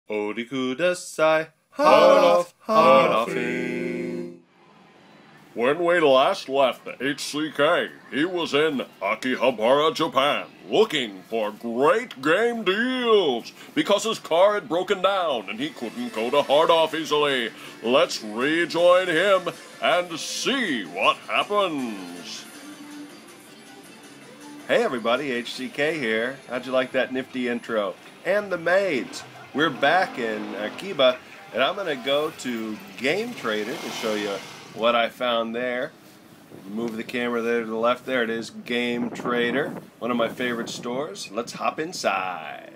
Ori kudasai, HardOffing. When we last left the HCK, he was in Akihabara, Japan, looking for great game deals because his car had broken down and he couldn't go to HardOff easily. Let's rejoin him and see what happens. Hey everybody, HCK here. How'd you like that nifty intro? And the maids. We're back in Akiba, and I'm going to go to Game Trader to show you what I found there. Move the camera there to the left. There it is, Game Trader, one of my favorite stores. Let's hop inside.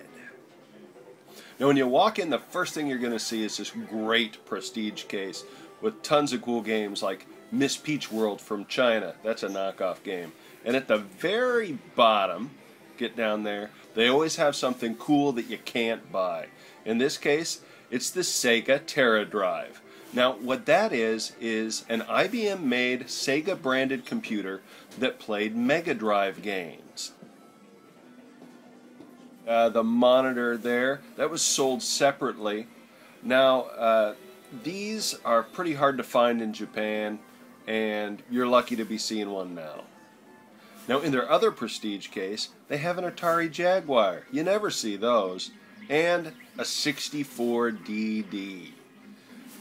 Now when you walk in, the first thing you're going to see is this great prestige case with tons of cool games like Miss Peach World from China. That's a knockoff game. And at the very bottom, get down there, they always have something cool that you can't buy. In this case, it's the Sega Terra Drive. Now, what that is an IBM-made Sega-branded computer that played Mega Drive games. The monitor there, that was sold separately. Now, these are pretty hard to find in Japan, and you're lucky to be seeing one now. Now, in their other prestige case, they have an Atari Jaguar. You never see those. And a 64DD.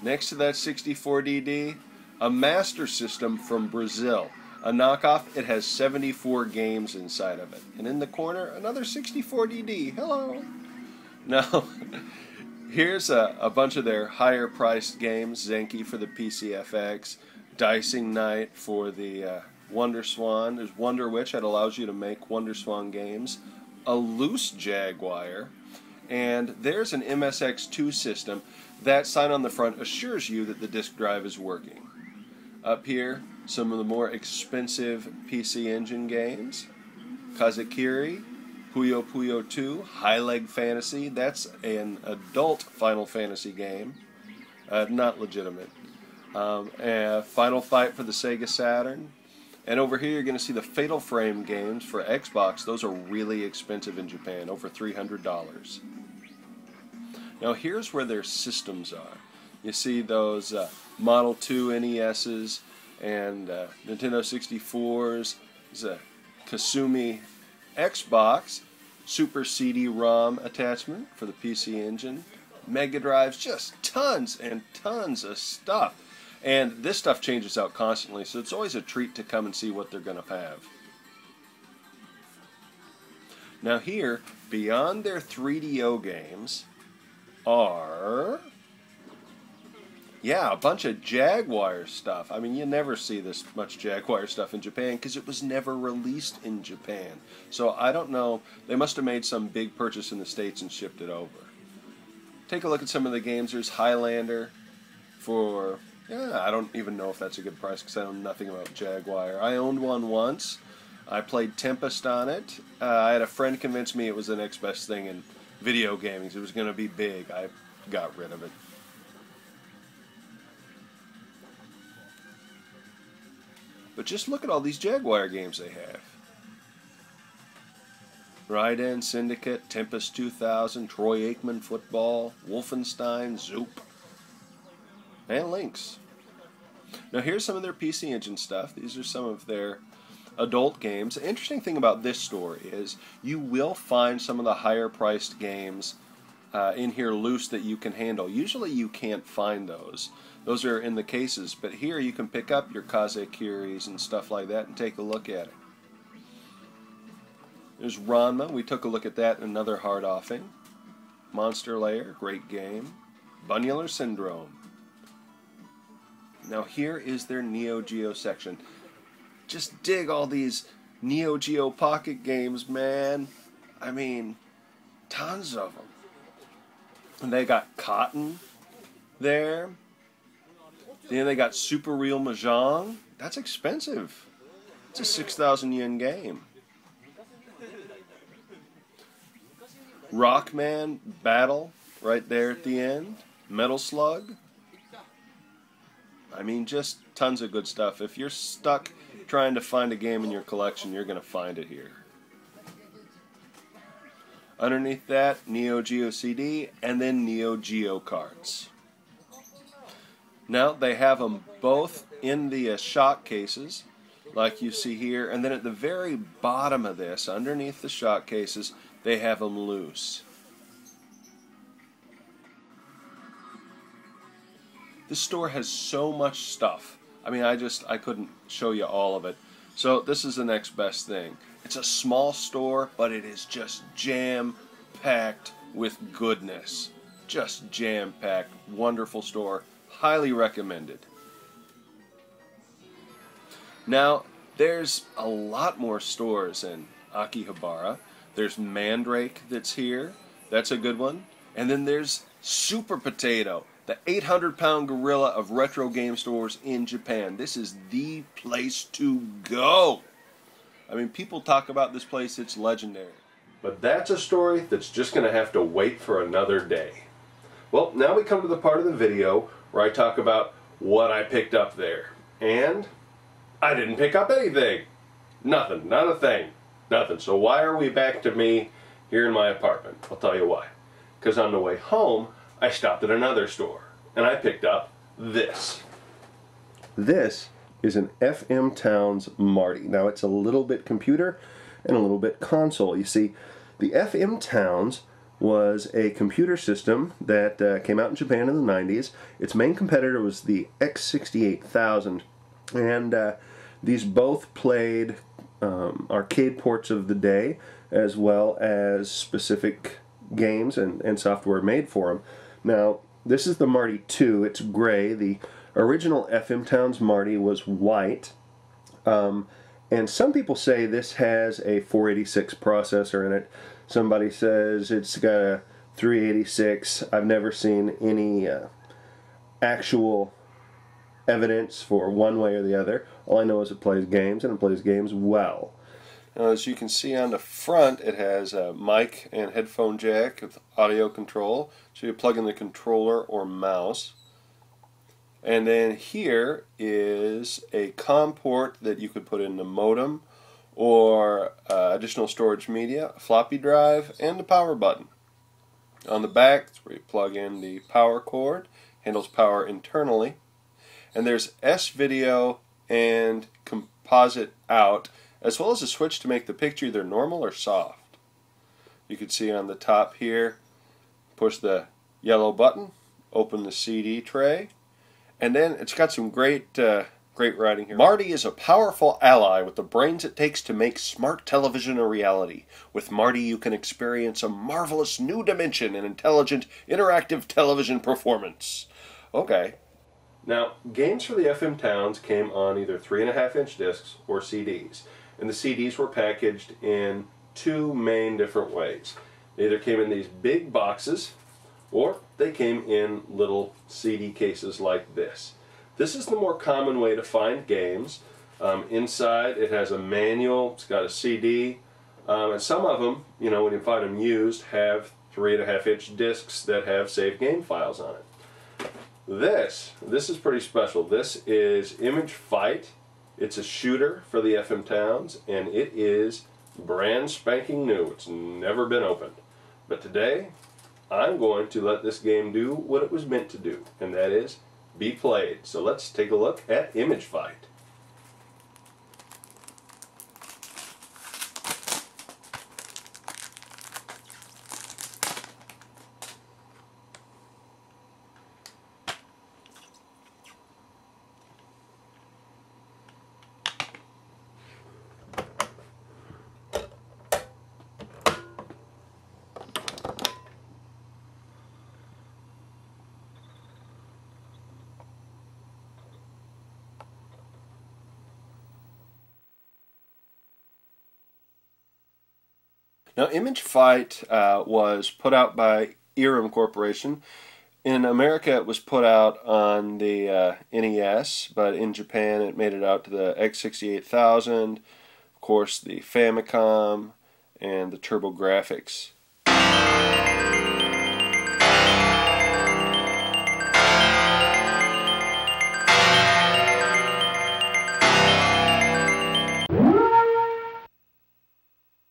Next to that 64DD, a Master System from Brazil. A knockoff. It has 74 games inside of it. And in the corner, another 64DD. Hello. Now, here's a bunch of their higher priced games. Zenki for the PCFX. Dicing Night for the Wonder Swan. There's Wonder Witch that allows you to make Wonder Swan games. A loose Jaguar. And there's an MSX2 system. That sign on the front assures you that the disk drive is working. Up here, some of the more expensive PC Engine games. Kazakiri, Puyo Puyo 2, High Leg Fantasy. That's an adult Final Fantasy game. Not legitimate. Final Fight for the Sega Saturn. And over here you're going to see the Fatal Frame games for Xbox. Those are really expensive in Japan, over $300. Now here's where their systems are. You see those Model 2 NESs and Nintendo 64s. There's a Kasumi Xbox, Super CD-ROM attachment for the PC Engine. Mega Drives, just tons and tons of stuff. And this stuff changes out constantly, so it's always a treat to come and see what they're going to have. Now here, beyond their 3DO games, are, a bunch of Jaguar stuff. I mean, you never see this much Jaguar stuff in Japan because it was never released in Japan. So I don't know, they must have made some big purchase in the States and shipped it over. Take a look at some of the games. There's Highlander for... I don't even know if that's a good price because I know nothing about Jaguar. I owned one once. I played Tempest on it. I had a friend convince me it was the next best thing in video gaming. It was going to be big. I got rid of it. But just look at all these Jaguar games they have. Raiden, Syndicate, Tempest 2000, Troy Aikman Football, Wolfenstein, Zoop. And Lynx. Now here's some of their PC Engine stuff. These are some of their adult games. The interesting thing about this store is you will find some of the higher priced games in here loose that you can handle. Usually you can't find those. Those are in the cases, but here you can pick up your Kazekiris and stuff like that and take a look at it. There's Ranma. We took a look at that in another HardOffing. Monster Lair, great game. Bunnular Syndrome. Now here is their Neo Geo section. Just dig all these Neo Geo Pocket games, man. I mean, tons of them. And they got Cotton there. Then they got Super Real Mahjong. That's expensive. It's a 6,000 yen game. Rockman Battle right there at the end. Metal Slug. I mean, just tons of good stuff. If you're stuck trying to find a game in your collection, you're going to find it here. Underneath that, Neo Geo CD, and then Neo Geo cards. Now they have them both in the shock cases, like you see here, and then at the very bottom of this, underneath the shock cases, they have them loose. This store has so much stuff. I mean, I couldn't show you all of it. So this is the next best thing. It's a small store, but it is just jam-packed with goodness. Just jam-packed. Wonderful store. Highly recommended. Now, there's a lot more stores in Akihabara. There's Mandrake that's here. That's a good one. And then there's Super Potato, the 800-pound gorilla of retro game stores in Japan. This is the place to go. I mean, people talk about this place, it's legendary. But that's a story that's just going to have to wait for another day. Well, now we come to the part of the video where I talk about what I picked up there. And I didn't pick up anything. Nothing. Not a thing. Nothing. So why are we back to me here in my apartment? I'll tell you why. Because on the way home, I stopped at another store. And I picked up this. This is an FM Towns Marty. Now it's a little bit computer and a little bit console. You see, the FM Towns was a computer system that came out in Japan in the 90s. Its main competitor was the X68000, and these both played arcade ports of the day as well as specific games and software made for them. Now, this is the Marty 2. It's gray. The original FM Towns Marty was white. And some people say this has a 486 processor in it. Somebody says it's got a 386. I've never seen any actual evidence for one way or the other. All I know is it plays games, and it plays games well. Now, as you can see on the front, it has a mic and headphone jack with audio control. So you plug in the controller or mouse. And then here is a COM port that you could put in the modem or additional storage media, a floppy drive, and the power button. On the back, that's where you plug in the power cord, handles power internally. And there's S-video and composite out, as well as a switch to make the picture either normal or soft. You can see on the top here, push the yellow button, open the CD tray, and then it's got some great writing here. Marty is a powerful ally with the brains it takes to make smart television a reality. With Marty, you can experience a marvelous new dimension in intelligent, interactive television performance. Okay. Now, games for the FM Towns came on either 3.5-inch discs or CDs. And the CDs were packaged in two main different ways. They either came in these big boxes, or they came in little CD cases like this. This is the more common way to find games. Inside it has a manual, it's got a CD, and some of them, you know, when you find them used, have 3.5-inch discs that have saved game files on it. This is pretty special. This is Image Fight. It's a shooter for the FM Towns, and it is brand spanking new. It's never been opened. But today, I'm going to let this game do what it was meant to do, and that is be played. So let's take a look at Image Fight. Now, Image Fight was put out by Irem Corporation. In America, it was put out on the NES, but in Japan, it made it out to the X68000, of course, the Famicom, and the TurboGrafx.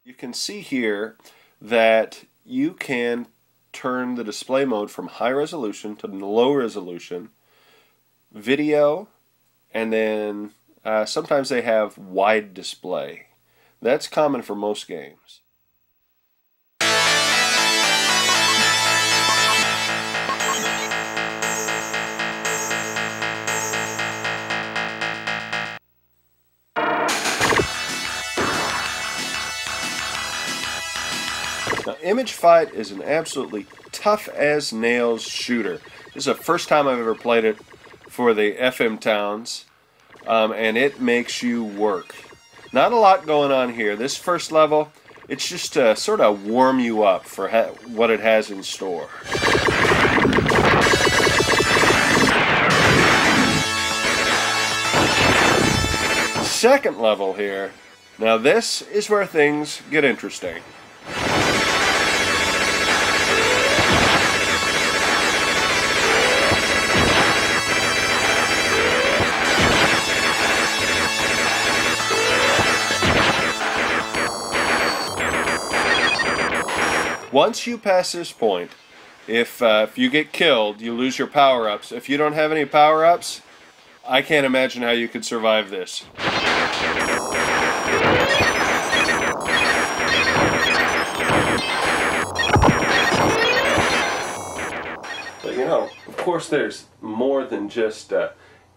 You can see here that you can turn the display mode from high resolution to low resolution, video, and then sometimes they have wide display. That's common for most games. Now, Image Fight is an absolutely tough-as-nails shooter. This is the first time I've ever played it for the FM Towns, and it makes you work. Not a lot going on here. This first level, it's just to sort of warm you up for what it has in store. Second level here. Now this is where things get interesting. Once you pass this point, if you get killed, you lose your power-ups. If you don't have any power-ups, I can't imagine how you could survive this. But you know, of course there's more than just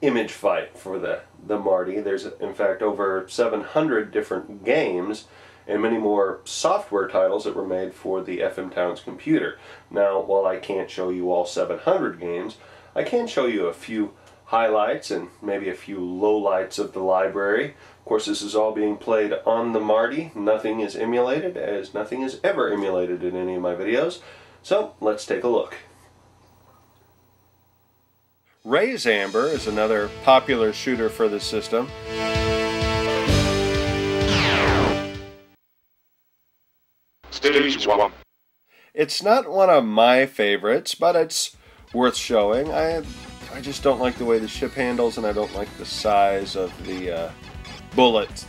Image Fight for the Marty. There's in fact over 700 different games and many more software titles that were made for the FM Towns computer. Now, while I can't show you all 700 games, I can show you a few highlights and maybe a few lowlights of the library. Of course, this is all being played on the Marty. Nothing is emulated, as nothing is ever emulated in any of my videos. So, let's take a look. Ray's Amber is another popular shooter for the system. Stage 1. It's not one of my favorites, but it's worth showing. I just don't like the way the ship handles, and I don't like the size of the bullet,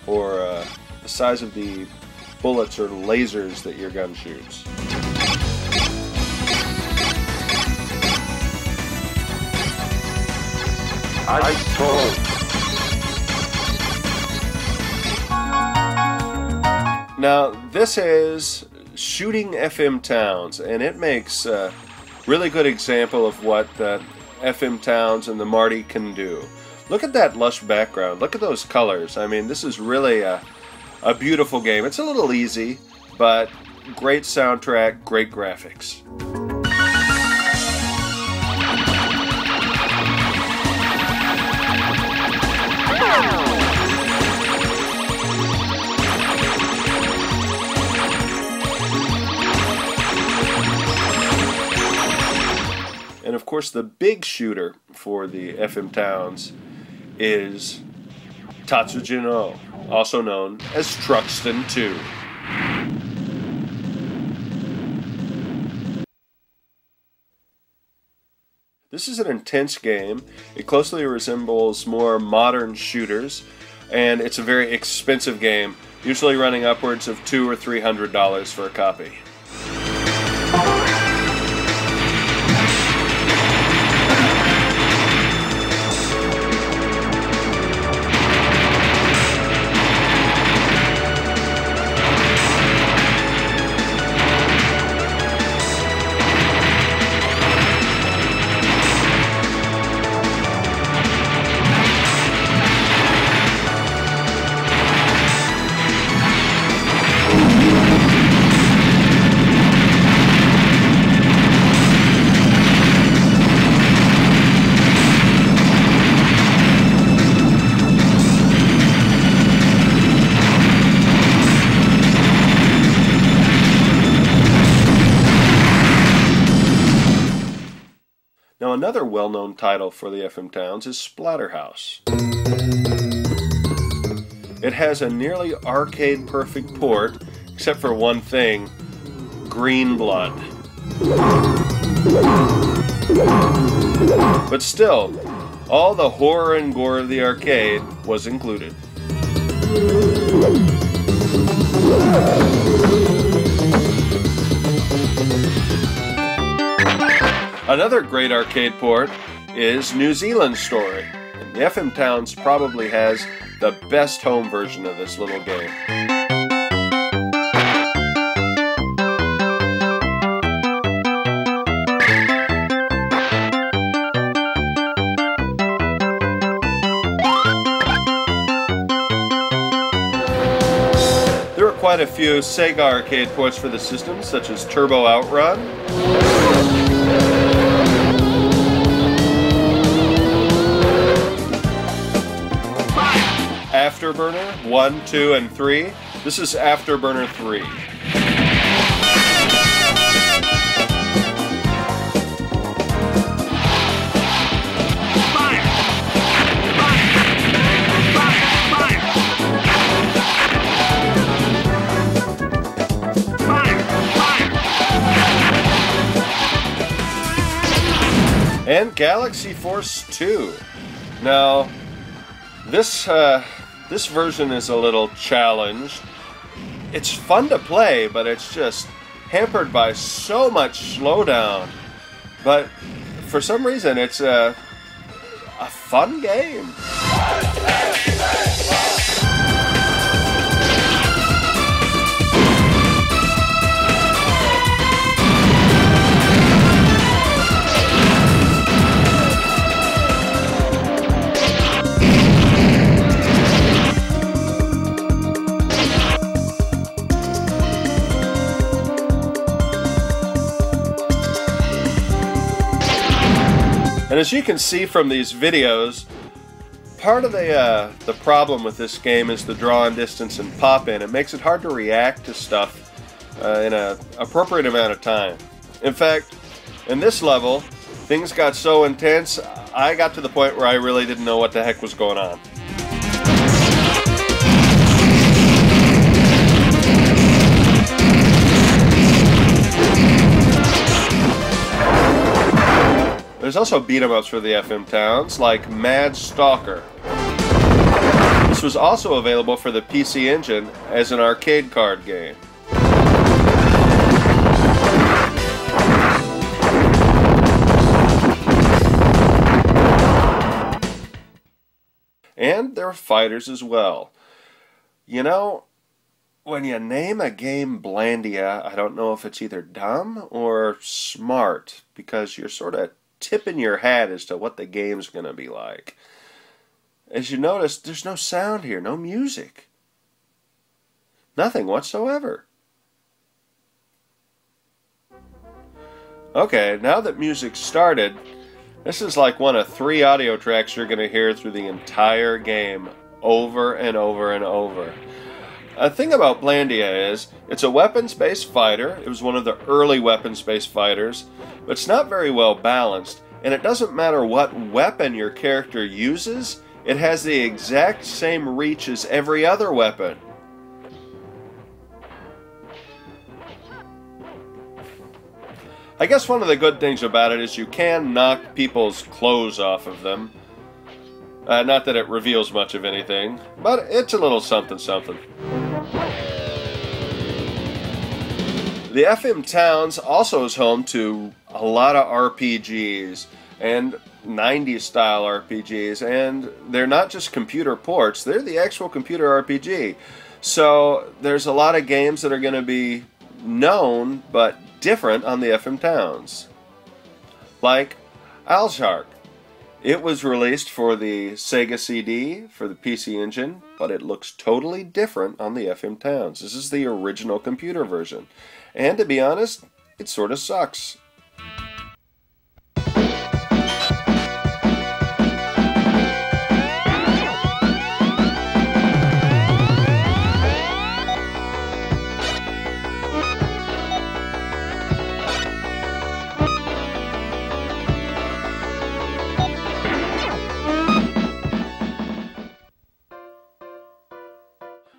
or the size of the bullets or lasers that your gun shoots. Ice Cold. Now, this is Shooting FM Towns, and it makes a really good example of what the FM Towns and the Marty can do. Look at that lush background. Look at those colors. I mean, this is really a beautiful game. It's a little easy, but great soundtrack, great graphics. And of course, the big shooter for the FM Towns is Tatsujin-O, also known as Truxton 2. This is an intense game. It closely resembles more modern shooters, and it's a very expensive game, usually running upwards of $200 or $300 for a copy. Now, another well-known title for the FM Towns is Splatterhouse. It has a nearly arcade-perfect port, except for one thing: green blood. But still, all the horror and gore of the arcade was included. Another great arcade port is New Zealand's Story. And the FM Towns probably has the best home version of this little game. There are quite a few Sega arcade ports for the system, such as Turbo Outrun, Afterburner 1, 2, and 3. This is Afterburner 3. And Galaxy Force 2. Now, this version is a little challenged. It's fun to play, but it's just hampered by so much slowdown. But for some reason, it's a fun game. And as you can see from these videos, part of the problem with this game is the draw and distance and pop in. It makes it hard to react to stuff in an appropriate amount of time. In fact, in this level, things got so intense, I got to the point where I really didn't know what the heck was going on. There's also beat-em-ups for the FM Towns, like Mad Stalker. This was also available for the PC Engine as an arcade card game. And there are fighters as well. You know, when you name a game Blandia, I don't know if it's either dumb or smart, because you're sort of tipping your hat as to what the game's going to be like. As you notice, there's no sound here, no music. Nothing whatsoever. Okay, now that music's started, this is like one of 3 audio tracks you're going to hear through the entire game, over and over and over. The thing about Blandia is, it's a weapons-based fighter. It was one of the early weapons-based fighters, but it's not very well balanced, and it doesn't matter what weapon your character uses, it has the exact same reach as every other weapon. I guess one of the good things about it is you can knock people's clothes off of them. Not that it reveals much of anything, but it's a little something something. The FM Towns also is home to a lot of RPGs and 90s style RPGs, and they're not just computer ports, they're the actual computer RPG. So there's a lot of games that are going to be known but different on the FM Towns. Like Alshark. It was released for the Sega CD, for the PC Engine, but it looks totally different on the FM Towns. This is the original computer version. And to be honest, it sort of sucks.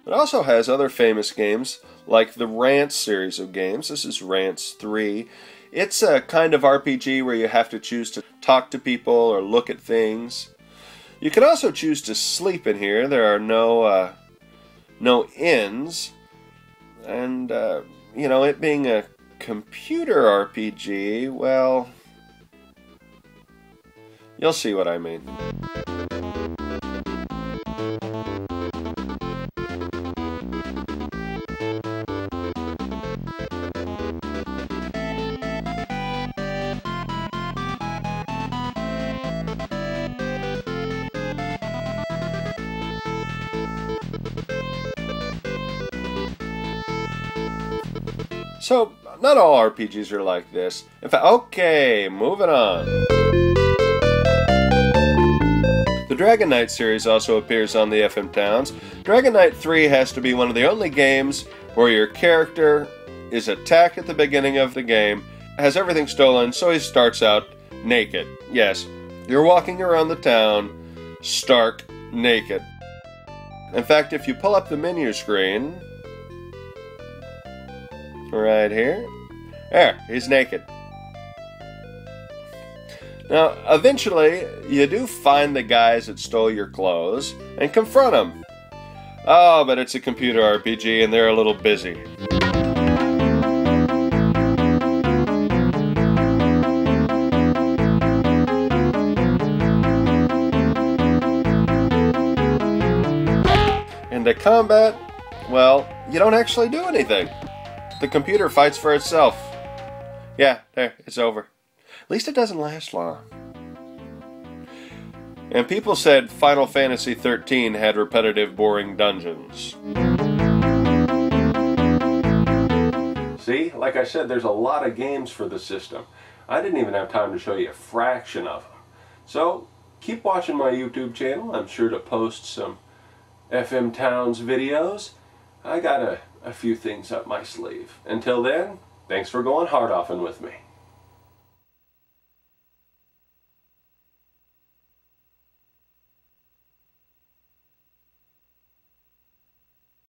It also has other famous games, like the Rants series of games. This is Rants 3. It's a kind of RPG where you have to choose to talk to people or look at things. You can also choose to sleep in here. There are no inns. And, you know, it being a computer RPG, well, You'll see what I mean. So, not all RPGs are like this. In fact, okay, moving on. The Dragon Knight series also appears on the FM Towns. Dragon Knight 3 has to be one of the only games where your character is attacked at the beginning of the game, has everything stolen, so he starts out naked. Yes, you're walking around the town, stark naked. In fact, if you pull up the menu screen, right here, there, he's naked. Now, eventually, you do find the guys that stole your clothes and confront them. Oh, but it's a computer RPG and they're a little busy. In the combat, well, you don't actually do anything. The computer fights for itself. Yeah, there, it's over. At least it doesn't last long. And people said Final Fantasy XIII had repetitive, boring dungeons. See, like I said, there's a lot of games for the system. I didn't even have time to show you a fraction of them. So, keep watching my YouTube channel. I'm sure to post some FM Towns videos. I got a few things up my sleeve. Until then, thanks for going HardOffing with me.